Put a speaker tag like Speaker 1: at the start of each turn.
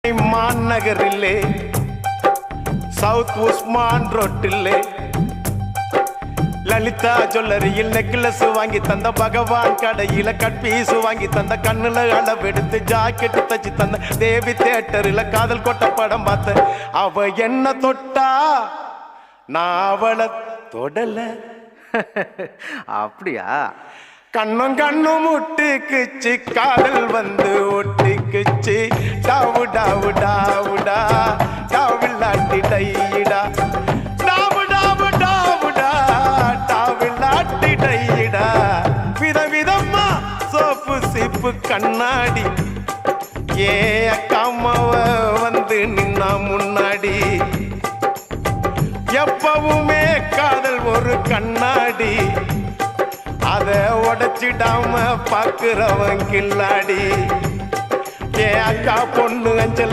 Speaker 1: மான் நகரிலே south Usman ரோட்டிலே Lalitha ஜுவல்லரியில் necklace வாங்கி தந்த பகவான் கடையில கட்பீஸ் வாங்கி தந்த கண்ணுல அளவெடுத்து ஜாக்கெட்டு தச்சு தந்த தேவி தியேட்டரில் காதல் கொட்ட படம் பார்த்த அவ என்ன தொட்டா நான் அவளை தொடல.
Speaker 2: அப்படியா?
Speaker 1: கண்ணும் கண்ணும் முட்டிக்குச்சு காதல் வந்து ஒட்டிக்குச்சு டாவு டாவு டாவுடா டாவில்லாட்டி டையிடா டாவு டாவு டாவுடா டாவில்லாட்டி டையிடா விதவிதமா சோப்பு சீப்பு கண்ணாடி ஏ அக்காமாவ வந்து நின்னா முன்னாடி எப்பவுமே காதல் ஒரு கண்ணாடி அத உடைச்சிடாம பாக்குறவன் கில்லாடி ஏ அக்கா பொண்ணு அஞ்சல்